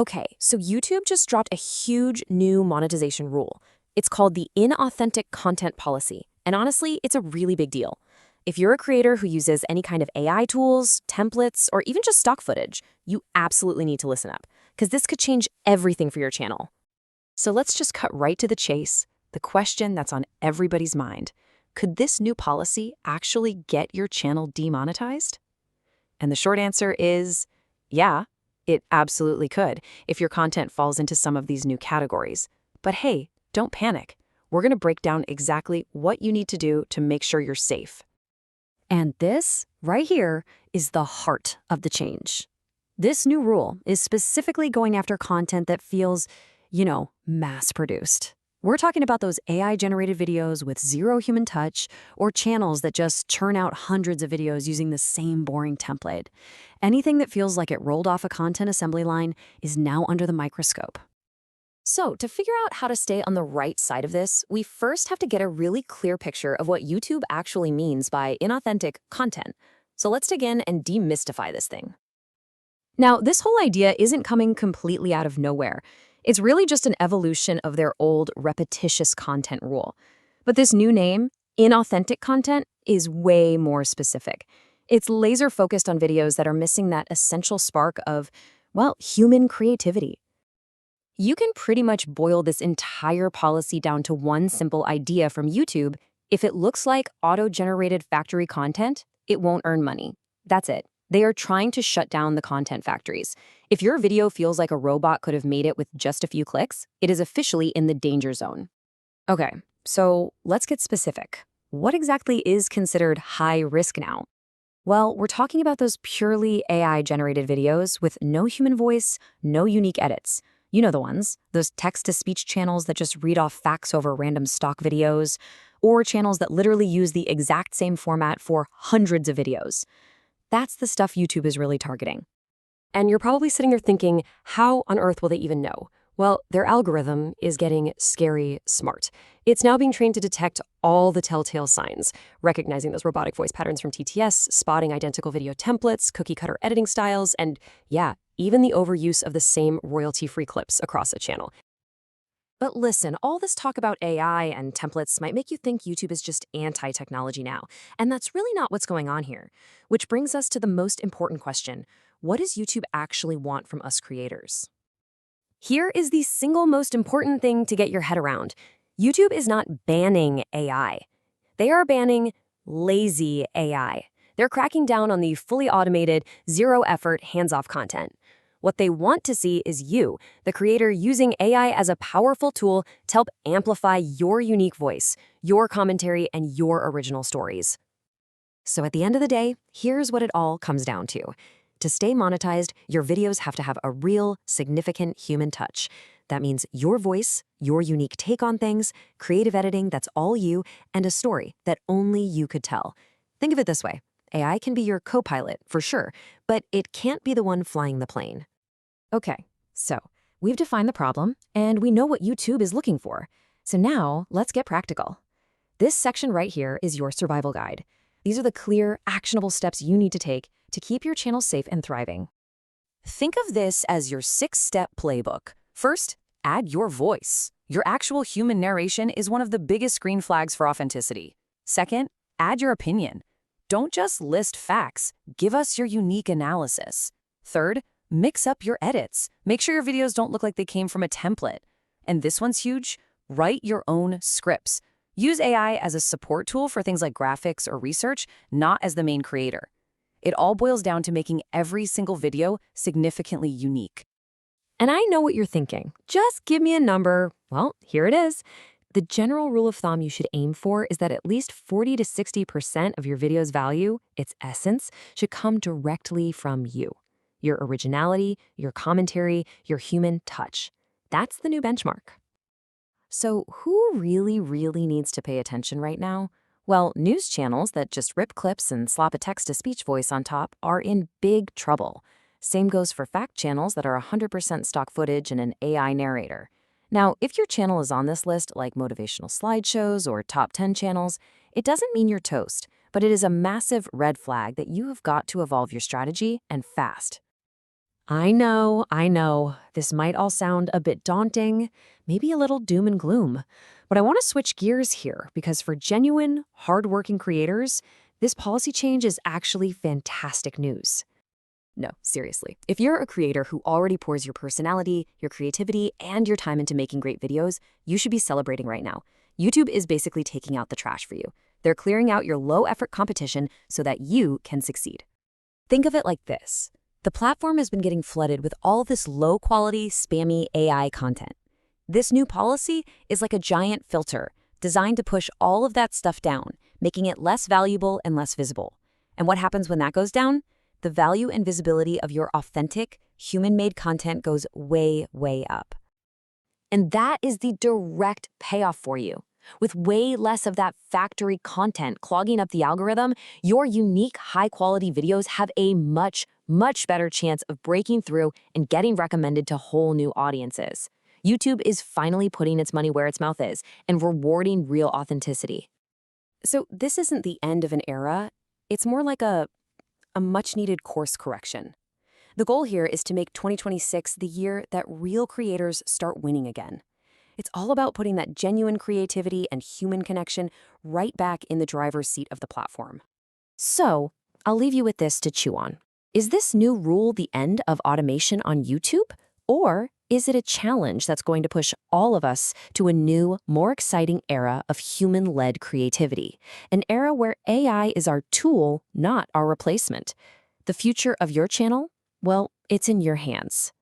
Okay, so YouTube just dropped a huge new monetization rule. It's called the inauthentic content policy. And honestly, it's a really big deal. If you're a creator who uses any kind of AI tools, templates, or even just stock footage, you absolutely need to listen up, because this could change everything for your channel. So let's just cut right to the chase, the question that's on everybody's mind. Could this new policy actually get your channel demonetized? And the short answer is, yeah, it absolutely could if your content falls into some of these new categories. But hey, don't panic. We're going to break down exactly what you need to do to make sure you're safe. And this, right here, is the heart of the change. This new rule is specifically going after content that feels, mass-produced. We're talking about those AI-generated videos with zero human touch, or channels that just churn out hundreds of videos using the same boring template. Anything that feels like it rolled off a content assembly line is now under the microscope. So, to figure out how to stay on the right side of this, we first have to get a really clear picture of what YouTube actually means by inauthentic content. So let's dig in and demystify this thing. Now, this whole idea isn't coming completely out of nowhere. It's really just an evolution of their old repetitious content rule. But this new name, inauthentic content, is way more specific. It's laser focused on videos that are missing that essential spark of, human creativity. You can pretty much boil this entire policy down to one simple idea from YouTube. If it looks like auto-generated factory content, it won't earn money. That's it. They are trying to shut down the content factories. If your video feels like a robot could have made it with just a few clicks, it is officially in the danger zone. Okay, so let's get specific. What exactly is considered high risk now? Well, we're talking about those purely AI-generated videos with no human voice, no unique edits. You know the ones, those text-to-speech channels that just read off facts over random stock videos, or channels that literally use the exact same format for hundreds of videos. That's the stuff YouTube is really targeting. And you're probably sitting there thinking, how on earth will they even know? Well, their algorithm is getting scary smart. It's now being trained to detect all the telltale signs, recognizing those robotic voice patterns from TTS, spotting identical video templates, cookie-cutter editing styles, and even the overuse of the same royalty-free clips across a channel. But listen, all this talk about AI and templates might make you think YouTube is just anti-technology now, and that's really not what's going on here. Which brings us to the most important question: what does YouTube actually want from us creators? Here is the single most important thing to get your head around. YouTube is not banning AI. They are banning lazy AI. They're cracking down on the fully automated, zero-effort, hands-off content. What they want to see is you, the creator, using AI as a powerful tool to help amplify your unique voice, your commentary, and your original stories. So at the end of the day, here's what it all comes down to. To stay monetized, your videos have to have a real, significant human touch. That means your voice, your unique take on things, creative editing that's all you, and a story that only you could tell. Think of it this way. AI can be your co-pilot, for sure, but it can't be the one flying the plane. Okay, so we've defined the problem, and we know what YouTube is looking for. So now, let's get practical. This section right here is your survival guide. These are the clear, actionable steps you need to take to keep your channel safe and thriving. Think of this as your 6-step playbook. First, add your voice. Your actual human narration is one of the biggest green flags for authenticity. Second, add your opinion. Don't just list facts, give us your unique analysis. Third, mix up your edits. Make sure your videos don't look like they came from a template. And this one's huge, write your own scripts. Use AI as a support tool for things like graphics or research, not as the main creator. It all boils down to making every single video significantly unique. And I know what you're thinking. Just give me a number. Well, here it is. The general rule of thumb you should aim for is that at least 40 to 60% of your video's value, its essence, should come directly from you. Your originality, your commentary, your human touch. That's the new benchmark. So who really needs to pay attention right now? Well, news channels that just rip clips and slap a text-to-speech voice on top are in big trouble. Same goes for fact channels that are 100% stock footage and an AI narrator. Now, if your channel is on this list, like motivational slideshows or top 10 channels, it doesn't mean you're toast, but it is a massive red flag that you have got to evolve your strategy, and fast. I know. This might all sound a bit daunting, maybe a little doom and gloom. But I want to switch gears here because for genuine, hardworking creators, this policy change is actually fantastic news. No, seriously. If you're a creator who already pours your personality, your creativity, and your time into making great videos, you should be celebrating right now. YouTube is basically taking out the trash for you. They're clearing out your low-effort competition so that you can succeed. Think of it like this. The platform has been getting flooded with all this low-quality, spammy AI content. This new policy is like a giant filter designed to push all of that stuff down, making it less valuable and less visible. And what happens when that goes down? The value and visibility of your authentic, human-made content goes way, way up. And that is the direct payoff for you. With way less of that factory content clogging up the algorithm, your unique, high-quality videos have a much, much better chance of breaking through and getting recommended to whole new audiences. YouTube is finally putting its money where its mouth is and rewarding real authenticity. So this isn't the end of an era. It's more like a much-needed course correction. The goal here is to make 2026 the year that real creators start winning again. It's all about putting that genuine creativity and human connection right back in the driver's seat of the platform. So, I'll leave you with this to chew on. Is this new rule the end of automation on YouTube? Or is it a challenge that's going to push all of us to a new, more exciting era of human-led creativity? An era where AI is our tool, not our replacement. The future of your channel? Well, it's in your hands.